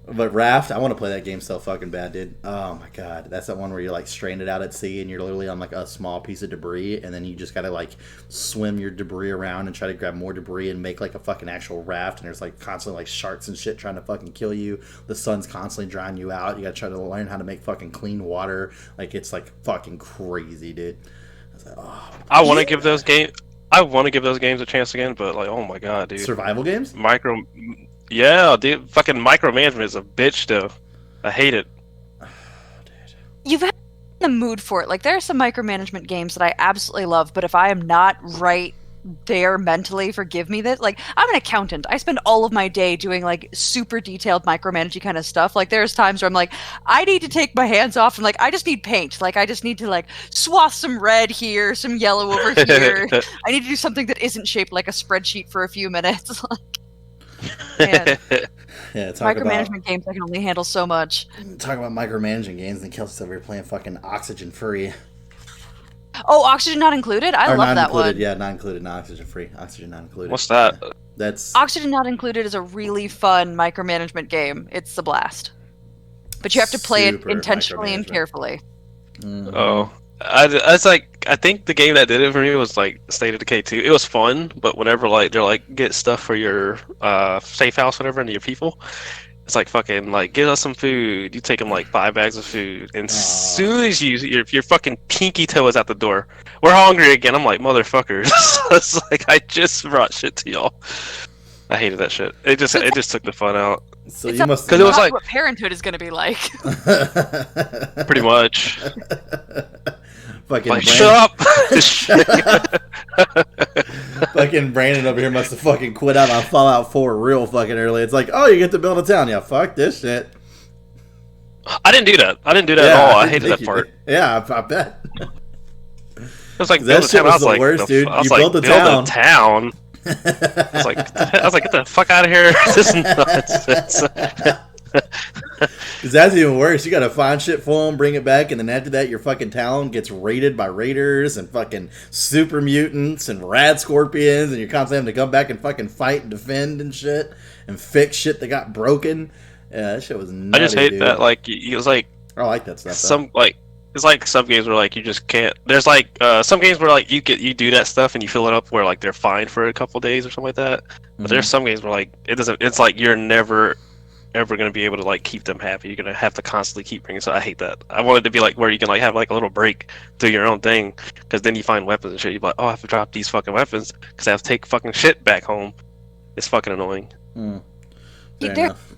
Speaker 2: But Raft, I want to play that game so fucking bad, dude. Oh my god, that's that one where you're like stranded out at sea and you're literally on like a small piece of debris, and then you just gotta like swim your debris around and try to grab more debris and make like a fucking actual raft. And there's like constantly like sharks and shit trying to fucking kill you. The sun's constantly drying you out. You gotta try to learn how to make fucking clean water. Like it's like fucking crazy, dude. I was like, oh,
Speaker 3: I want to give those games. I want to give those games a chance again, but like, oh my god, dude.
Speaker 2: survival games.
Speaker 3: Yeah, dude. Fucking micromanagement is a bitch, though. I hate it.
Speaker 4: You've had the mood for it. Like there are some micromanagement games that I absolutely love, but if I am not right there mentally, forgive me that. Like I'm an accountant. I spend all of my day doing like super detailed micromanaging kind of stuff. Like there's times where I'm like, I need to take my hands off and like I just need paint. Like I just need to like swath some red here, some yellow over here. I need to do something that isn't shaped like a spreadsheet for a few minutes. Man,
Speaker 2: Yeah,
Speaker 4: micromanagement games I can only handle so much.
Speaker 2: talk about micromanaging games, and Kelsey's over here playing fucking Oxygen Free.
Speaker 4: Oh, Oxygen Not Included? I
Speaker 2: Or
Speaker 4: love
Speaker 2: not
Speaker 4: that
Speaker 2: included,
Speaker 4: one.
Speaker 2: yeah, not included, not Oxygen Free. Oxygen Not Included.
Speaker 3: What's that?
Speaker 2: Yeah. That's
Speaker 4: Oxygen Not Included is a really fun micromanagement game. It's a blast. But you have to play it
Speaker 2: Super
Speaker 4: intentionally and
Speaker 2: micromanagement.
Speaker 4: carefully.
Speaker 2: mhm.
Speaker 3: Oh, I think the game that did it for me was like State of Decay 2. It was fun, but whenever like they're like get stuff for your safe house, whatever, and your people, it's like fucking like get us some food. You take them like 5 bags of food, and as soon as your fucking pinky toe is out the door, we're hungry again. I'm like motherfuckers. It's like I just brought shit to y'all. I hated that shit. It just took the fun out.
Speaker 2: So
Speaker 4: It's
Speaker 2: you must.
Speaker 3: Because it was
Speaker 4: not
Speaker 3: like
Speaker 4: what parenthood is going to be like.
Speaker 3: pretty much
Speaker 2: fucking
Speaker 3: like
Speaker 2: Brandon,
Speaker 3: shut up.
Speaker 2: fucking Brandon over here must have fucking quit out on Fallout 4 real fucking early. It's like, oh, you get to build a town. Yeah, fuck this shit.
Speaker 3: I didn't do that. I didn't do that at all. I hated that part.
Speaker 2: Yeah, I bet.
Speaker 3: It was like
Speaker 2: That
Speaker 3: build a
Speaker 2: shit
Speaker 3: town.
Speaker 2: was
Speaker 3: I was
Speaker 2: the
Speaker 3: like,
Speaker 2: worst, dude.
Speaker 3: I was
Speaker 2: You
Speaker 3: like,
Speaker 2: built a
Speaker 3: build
Speaker 2: town.
Speaker 3: a town. I was like, get the fuck out of here. This is nonsense.
Speaker 2: Because that's even worse. You gotta find shit for them, bring it back, and then after that, your fucking town gets raided by raiders and fucking super mutants and rad scorpions, and you're constantly having to come back and fucking fight and defend and shit and fix shit that got broken. Yeah, that shit was nutty,
Speaker 3: I just hate
Speaker 2: dude.
Speaker 3: that. Like, it was like
Speaker 2: I like that stuff. Though.
Speaker 3: some like it's like some games where like you just can't. There's like some games where like you do that stuff and you fill it up where like they're fine for a couple days or something like that. But there's some games where like it doesn't. It's like you're never ever going to be able to like keep them happy. You're going to have to constantly keep bringing. So I hate that. I want it to be like where you can like have like a little break, do your own thing, because then you find weapons and shit. You're like, oh, I have to drop these fucking weapons because I have to take fucking shit back home. It's fucking annoying.
Speaker 2: Fair
Speaker 4: There
Speaker 2: enough.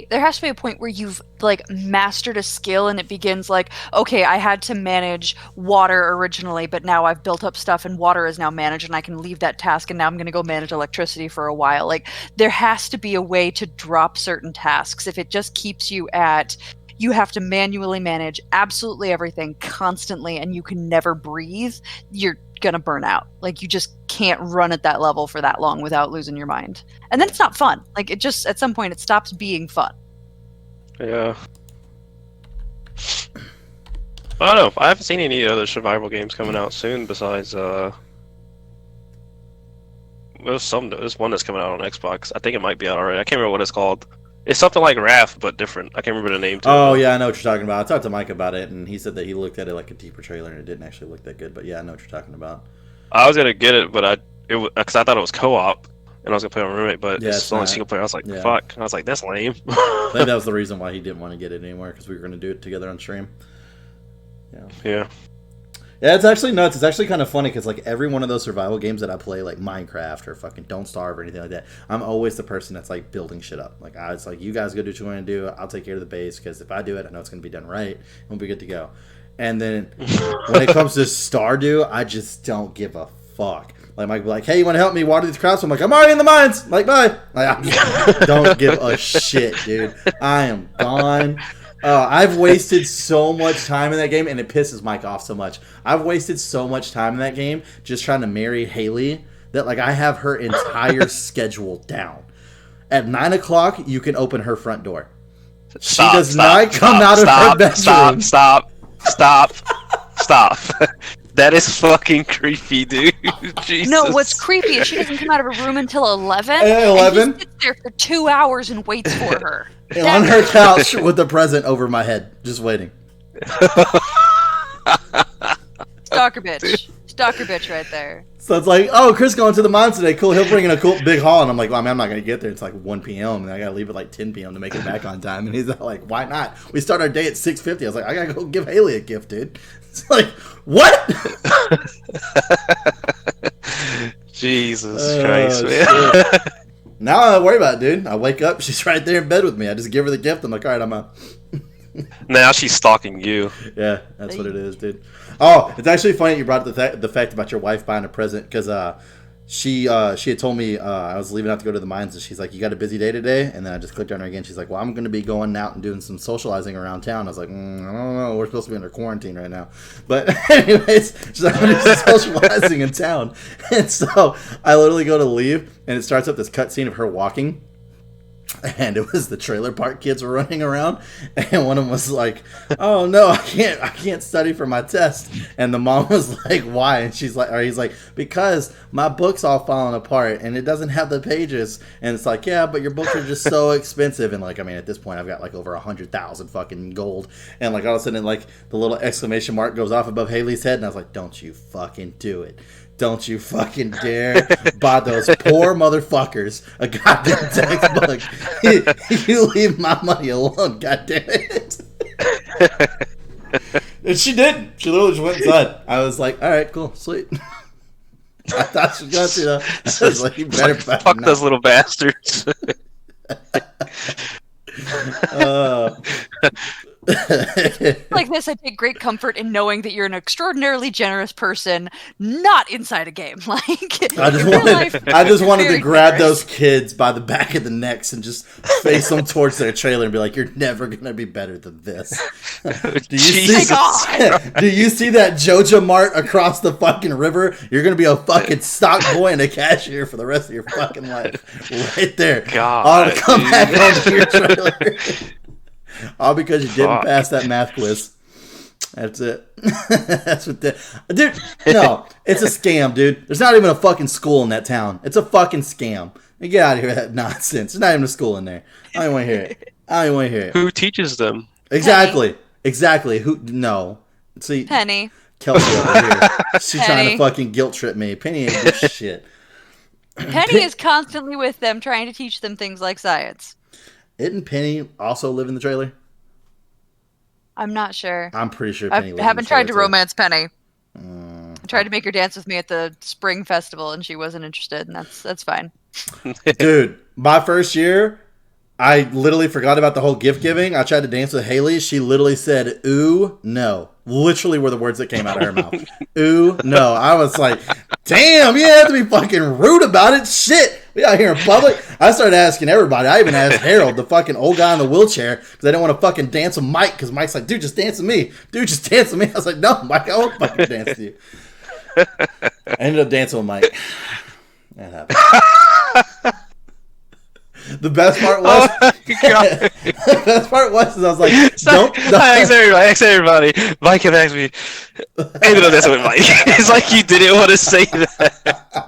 Speaker 4: there has to be a point where you've like mastered a skill and it begins like, okay, I had to manage water originally, but now I've built up stuff and water is now managed and I can leave that task and now I'm going to go manage electricity for a while. Like there has to be a way to drop certain tasks. If it just keeps you at, you have to manually manage absolutely everything constantly and you can never breathe, you're gonna burn out. Like you just can't run at that level for that long without losing your mind. And then it's not fun. Like it just at some point it stops being fun.
Speaker 3: Yeah. I don't know. I haven't seen any other survival games coming out soon besides There's one that's coming out on Xbox. I think it might be out already. I can't remember what it's called. It's something like Wrath, but different. I can't remember the name to it.
Speaker 2: Oh yeah, I know what you're talking about. I talked to Mike about it, and he said that he looked at it like a deeper trailer, and it didn't actually look that good. But yeah, I know what you're talking about.
Speaker 3: I was gonna get it, but because I thought it was co-op, and I was gonna play with my roommate, but
Speaker 2: Yeah,
Speaker 3: it's
Speaker 2: it's
Speaker 3: only
Speaker 2: not.
Speaker 3: single player. I was like,
Speaker 2: Yeah.
Speaker 3: fuck. I was like, that's lame.
Speaker 2: I think that was the reason why he didn't want to get it anymore, because we were going to do it together on stream.
Speaker 3: Yeah.
Speaker 2: Yeah, it's actually nuts. It's actually kind of funny because like every one of those survival games that I play, like Minecraft or fucking Don't Starve or anything like that, I'm always the person that's like building shit up. Like it's like, you guys go do what you want to do. I'll take care of the base, because if I do it, I know it's going to be done right. And we'll be good to go. And then when it comes to Stardew, I just don't give a fuck. Like Mike be like, hey, you want to help me water these crops? I'm like, I'm already in the mines. Like, bye. Like, I don't give a shit, dude. I am gone. I've wasted so much time in that game, and it pisses Mike off so much. I've wasted so much time in that game just trying to marry Haley that like I have her entire schedule down. At 9 o'clock, you can open her front door. She does not come out of her bedroom.
Speaker 3: Stop. That is fucking creepy, dude. Jesus.
Speaker 4: No, what's creepy is she doesn't come out of her room until 11.
Speaker 2: At 11?
Speaker 4: And he sits there for 2 hours and waits for her.
Speaker 2: On her couch with a present over my head, just waiting.
Speaker 4: Stalker bitch. Stalker bitch right there.
Speaker 2: So it's like, oh, Chris going to the mines today. Cool. He'll bring in a cool big haul. And I'm like, well, I mean, I'm not going to get there. It's like 1 p.m. And I got to leave at like 10 p.m. to make it back on time. And he's like, why not? We start our day at 6:50. I was like, I got to go give Haley a gift, dude. It's like, what?
Speaker 3: Jesus Christ, man.
Speaker 2: Now I don't worry about it, dude. I wake up. She's right there in bed with me. I just give her the gift. I'm like, all right, I'm out.
Speaker 3: Now she's stalking you.
Speaker 2: Yeah, that's what it is, dude. Oh, it's actually funny you brought up the fact about your wife buying a present, because she had told me I was leaving out to go to the mines, and she's like, you got a busy day today? And then I just clicked on her again. She's like, well, I'm going to be going out and doing some socializing around town. I was like, I don't know. We're supposed to be under quarantine right now. But anyways, she's like, I'm going to do some socializing in town. And so I literally go to leave, and it starts up this cutscene of her walking. And it was the trailer park kids were running around, and one of them was like, "Oh no, I can't study for my test." And the mom was like, "Why?" And he's like, "Because my book's all falling apart, and it doesn't have the pages." And it's like, "Yeah, but your books are just so expensive." And like, I mean, at this point, I've got like over 100,000 fucking gold, and like all of a sudden, like the little exclamation mark goes off above Haley's head, and I was like, "Don't you fucking do it." Don't you fucking dare buy those poor motherfuckers a goddamn textbook. You leave my money alone, goddamn it. And she didn't. She literally just went inside. I was like, all right, cool, sweet. I thought she was going to, though. I was like, you better
Speaker 3: fuck those little bastards.
Speaker 4: Like this, I take great comfort in knowing that you're an extraordinarily generous person, not inside a game. Like
Speaker 2: I just wanted to grab those kids by the back of the necks and just face them towards their trailer and be like, "You're never gonna be better than this." Do you see that Joja Mart across the fucking river? You're gonna be a fucking stock boy and a cashier for the rest of your fucking life, right there.
Speaker 3: God,
Speaker 2: I'll come back home to your trailer. All because you didn't pass that math quiz. That's it. That's what dude, no, it's a scam, dude. There's not even a fucking school in that town. It's a fucking scam. Get out of here with that nonsense. There's not even a school in there. I don't even want to hear it.
Speaker 3: Who teaches them?
Speaker 2: Exactly. Who? No. See,
Speaker 4: Penny.
Speaker 2: Kelsey over here. She's trying to fucking guilt trip me. Penny ain't do shit.
Speaker 4: Penny is constantly with them, trying to teach them things like science.
Speaker 2: Didn't Penny also live in the trailer?
Speaker 4: I'm not sure.
Speaker 2: I'm pretty sure Penny
Speaker 4: I
Speaker 2: lives in
Speaker 4: haven't
Speaker 2: the
Speaker 4: tried to
Speaker 2: trailer, too.
Speaker 4: romance Penny. I tried to make her dance with me at the spring festival, and she wasn't interested, and that's fine.
Speaker 2: Dude, my first year, I literally forgot about the whole gift giving. I tried to dance with Haley. She literally said, "Ooh, no." Literally were the words that came out of her mouth. Ooh, no. I was like, damn, you have to be fucking rude about it. Shit. We out here in public. I started asking everybody. I even asked Harold, the fucking old guy in the wheelchair, because I didn't want to fucking dance with Mike, because Mike's like, dude, just dance with me. Dude, just dance with me. I was like, no, Mike, I won't fucking dance with you. I ended up dancing with Mike. That happened. The best part was, the best part was, I was like, don't.
Speaker 3: I asked everybody. Mike had asked me, hey, no, that's what Mike. It's like you didn't want to say that.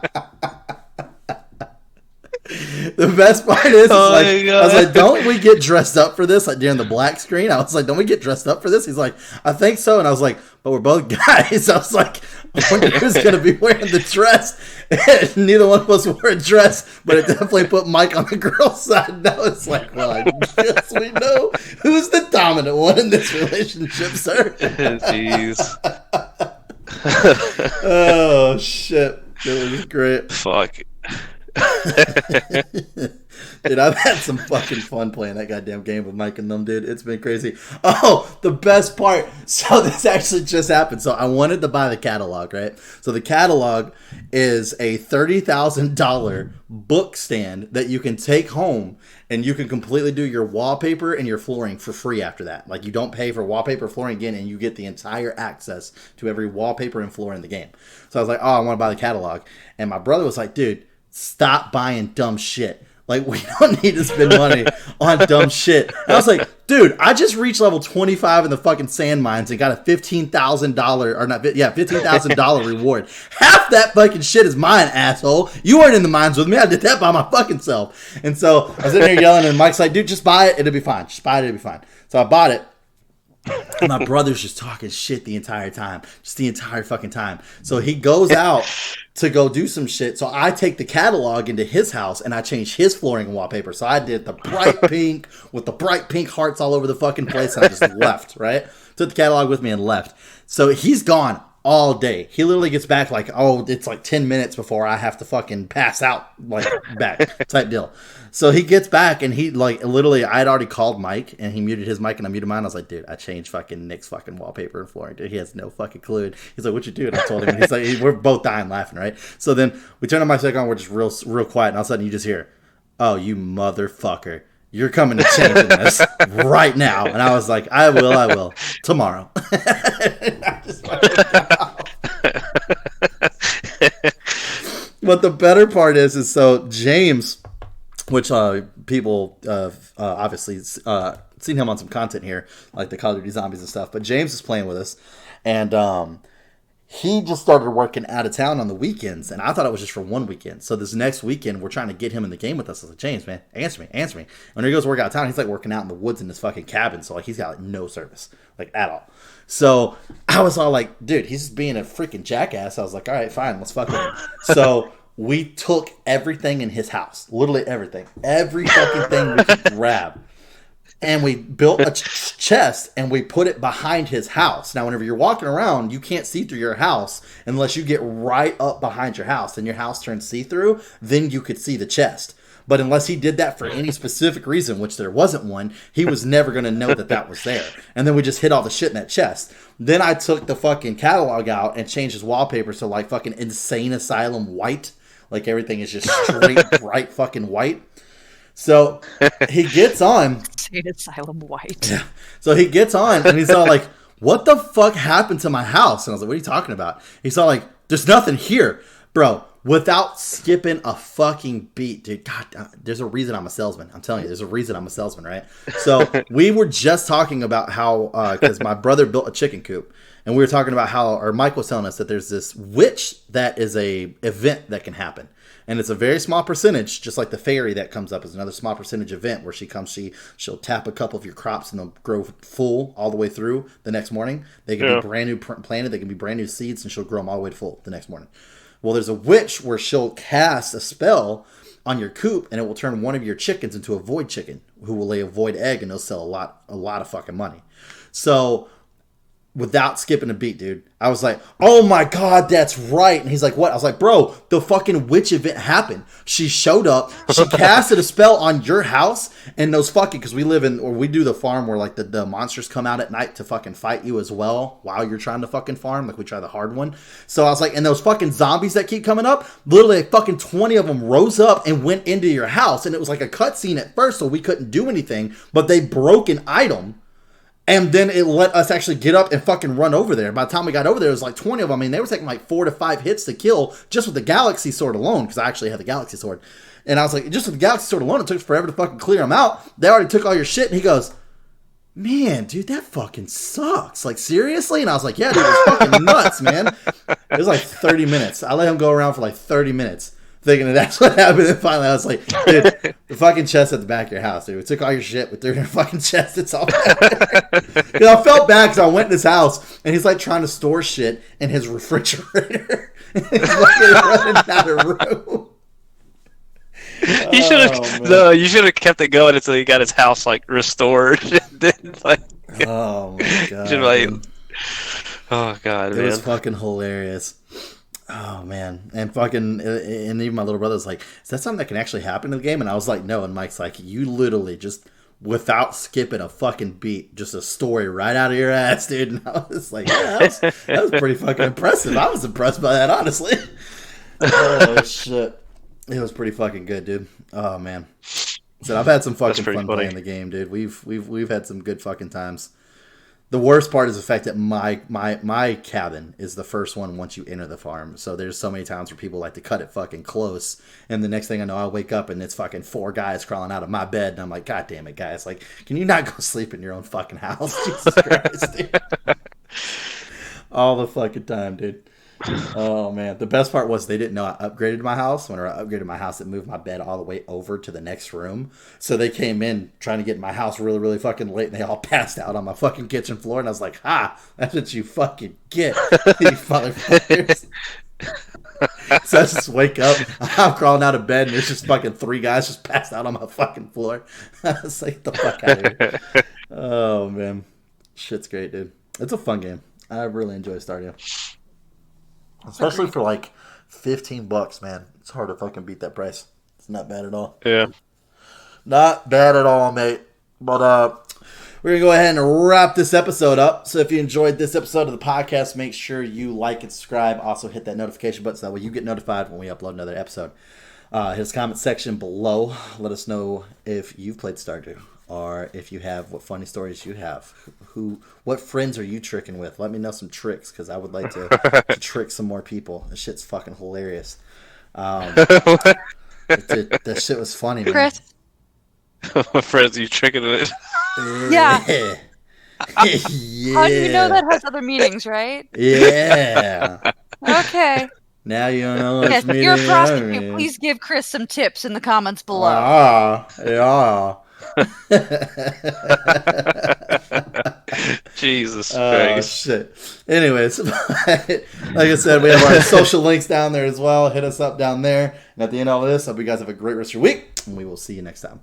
Speaker 2: best part is
Speaker 3: Oh
Speaker 2: like,
Speaker 3: my
Speaker 2: I was
Speaker 3: God.
Speaker 2: like, don't we get dressed up for this? Like during the black screen, I was like, don't we get dressed up for this? He's like, I think so. And I was like, but we're both guys. I was like, I wonder who's going to be wearing the dress. And neither one of us wore a dress, but it definitely put Mike on the girl's side. Now it's like, well, I guess we know who's the dominant one in this relationship, sir.
Speaker 3: Jeez.
Speaker 2: Oh, shit. It was great.
Speaker 3: Fuck.
Speaker 2: Dude, I've had some fucking fun playing that goddamn game with Mike and them, dude. It's been crazy. Oh, the best part. So this actually just happened. So I wanted to buy the catalog, right? So the catalog is a $30,000 book stand that you can take home, and you can completely do your wallpaper and your flooring for free after that. Like, you don't pay for wallpaper flooring again, and you get the entire access to every wallpaper and floor in the game. So I was like, oh, I want to buy the catalog. And my brother was like, dude, stop buying dumb shit. Like, we don't need to spend money on dumb shit. And I was like, dude, I just reached level 25 in the fucking sand mines and got a $15,000, or not, yeah, $15,000 reward. Half that fucking shit is mine, asshole. You weren't in the mines with me. I did that by my fucking self. And so I was sitting there yelling, and Mike's like, dude, just buy it. It'll be fine. Just buy it. It'll be fine. So I bought it. My brother's just talking shit the entire time. Just the entire fucking time. So he goes out to go do some shit. So I take the catalog into his house and I change his flooring and wallpaper. So I did the bright pink with the bright pink hearts all over the fucking place, and I just left, right? Took the catalog with me and left. So he's gone all day. He literally gets back like, oh, it's like 10 minutes before I have to fucking pass out, like, back type deal. So he gets back, and he, like, literally, I had already called Mike, and he muted his mic, and I muted mine. I was like, dude, I changed fucking Nick's fucking wallpaper and flooring, dude. He has no fucking clue. He's like, what you do? And I told him, and he's like, we're both dying laughing, right? So then we turn on my second on, we're just real quiet, and all of a sudden you just hear, oh, you motherfucker. You're coming to change this right now. And I was like, I will. Tomorrow. I just But the better part is so James, which people obviously seen him on some content here, like the Call of Duty Zombies and stuff. But James is playing with us, and he just started working out of town on the weekends, and I thought it was just for one weekend. So this next weekend, we're trying to get him in the game with us. I was like, James, man, answer me. And when he goes to work out of town, he's like working out in the woods in his fucking cabin. So like he's got like no service, like at all. So I was all like, dude, he's just being a freaking jackass. I was like, all right, fine, let's fuck with him. So we took everything in his house, literally everything, every fucking thing we could grab. And we built a chest, and we put it behind his house. Now, whenever you're walking around, you can't see through your house unless you get right up behind your house. Then your house turns see-through. Then you could see the chest. But unless he did that for any specific reason, which there wasn't one, he was never going to know that that was there. And then we just hid all the shit in that chest. Then I took the fucking catalog out and changed his wallpaper to like fucking Insane Asylum white. Like everything is just straight, bright fucking white. So he gets on.
Speaker 4: Insane Asylum white.
Speaker 2: Yeah. So he gets on and he's all like, what the fuck happened to my house? And I was like, what are you talking about? He's all like, there's nothing here. Bro, without skipping a fucking beat, dude. God, there's a reason I'm a salesman. I'm telling you, there's a reason I'm a salesman, right? So we were just talking about how, because my brother built a chicken coop. And we were talking about how, or Mike was telling us that there's this witch that is a event that can happen. And it's a very small percentage, just like the fairy that comes up is another small percentage event where she comes, she'll tap a couple of your crops and they'll grow full all the way through the next morning. They can be brand new planted, they can be brand new seeds, and she'll grow them all the way to full the next morning. Well, there's a witch where she'll cast a spell on your coop and it will turn one of your chickens into a void chicken who will lay a void egg, and they'll sell a lot of fucking money. So without skipping a beat, dude, I was like, oh my God, that's right. And he's like, what? I was like, bro, the fucking witch event happened. She showed up. She casted a spell on your house, and those fucking, because we live in, or we do the farm where like the monsters come out at night to fucking fight you as well while you're trying to fucking farm. Like we try the hard one. So I was like, and those fucking zombies that keep coming up, literally like fucking 20 of them rose up and went into your house. And it was like a cutscene at first, so we couldn't do anything, but they broke an item. And then it let us actually get up and fucking run over there. By the time we got over there, it was like 20 of them. I mean, they were taking like 4 to 5 hits to kill just with the Galaxy Sword alone, because I actually had the Galaxy Sword. And I was like, just with the Galaxy Sword alone, it took forever to fucking clear them out. They already took all your shit. And he goes, man, dude, that fucking sucks. Like, seriously? And I was like, yeah, dude, it's fucking nuts, man. It was like 30 minutes. I let him go around for like 30 minutes. thinking that that's what happened. And finally, I was like, dude, the fucking chest at the back of your house, dude. We took all your shit, we threw it in your fucking chest. It's all back there. Because I felt bad because I went in his house and he's like trying to store shit in his refrigerator. He's like running out of room.
Speaker 3: You should have you should have kept it going until he got his house like restored. Then, like,
Speaker 2: oh my god!
Speaker 3: Oh god,
Speaker 2: it
Speaker 3: man,
Speaker 2: was fucking hilarious. Oh man, and fucking, and even my little brother was like, "Is that something that can actually happen in the game?" And I was like, "No." And Mike's like, "You literally just without skipping a fucking beat, just a story right out of your ass, dude." And I was like, "Yeah, that was pretty fucking impressive." I was impressed by that, honestly. Oh shit. It was pretty fucking good, dude. Oh man, so I've had some fucking fun playing the game, dude. We've had some good fucking times. The worst part is the fact that my cabin is the first one once you enter the farm. So there's so many times where people like to cut it fucking close, and the next thing I know, I wake up and it's fucking 4 guys crawling out of my bed, and I'm like, God damn it, guys! Like, can you not go sleep in your own fucking house? Jesus Christ, dude. All the fucking time, dude. Oh man, the best part was they didn't know I upgraded my house. When I upgraded my house, it moved my bed all the way over to the next room. So they came in trying to get in my house really, really fucking late, and they all passed out on my fucking kitchen floor. And I was like, "Ha! That's what you fucking get, you motherfuckers." So I just wake up, I'm crawling out of bed, and there's just fucking 3 guys just passed out on my fucking floor. I was like, "The fuck out of here!" Oh man, shit's great, dude. It's a fun game. I really enjoy Stardew. Especially for like $15, man. It's hard to fucking beat that price. It's not bad at all.
Speaker 3: Yeah.
Speaker 2: Not bad at all, mate. But we're going to go ahead and wrap this episode up. So if you enjoyed this episode of the podcast, make sure you like and subscribe. Also hit that notification button so that way you get notified when we upload another episode. Hit us comment section below. Let us know if you've played Stardew, or if you have, what funny stories you have. What friends are you tricking with? Let me know some tricks, because I would like to trick some more people. This shit's fucking hilarious. That shit was funny, man.
Speaker 3: Chris? What friends are you tricking with?
Speaker 4: Yeah.
Speaker 2: Yeah.
Speaker 4: How do you know that has other meanings, right?
Speaker 2: Yeah.
Speaker 4: Okay.
Speaker 2: Now you know what's
Speaker 4: Yes, if
Speaker 2: meaning.
Speaker 4: you're a prostitute, please give Chris some tips in the comments below.
Speaker 2: Yeah.
Speaker 3: Jesus
Speaker 2: Oh,
Speaker 3: Christ.
Speaker 2: shit. Anyways, like I said, we have our social links down there as well. Hit us up down there. And at the end of all this, I hope you guys have a great rest of your week, and we will see you next time.